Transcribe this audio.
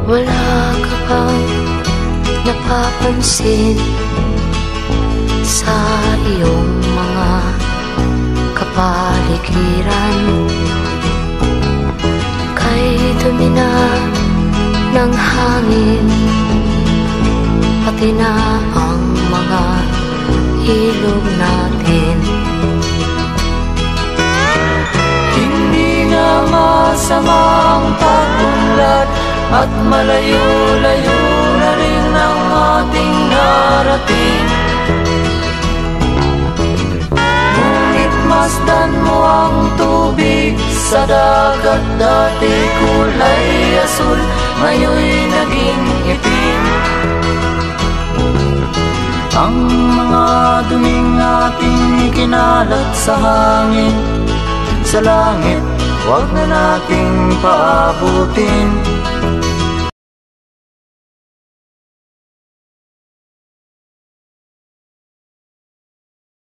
Wala ka bang napapansin sa iyong mga kapaligiran? Kay dumi na ng hangin, pati na ang mga ilog natin. Hindi na masama ang pag-unlad, at malayo-layo na rin ang ating narating. Ngunit masdan mo ang tubig sa dagat, dati kulay asul, ngayon'y naging itim. Ang mga duming ating kinalat sa hangin, sa langit, huwag na nating paabutin.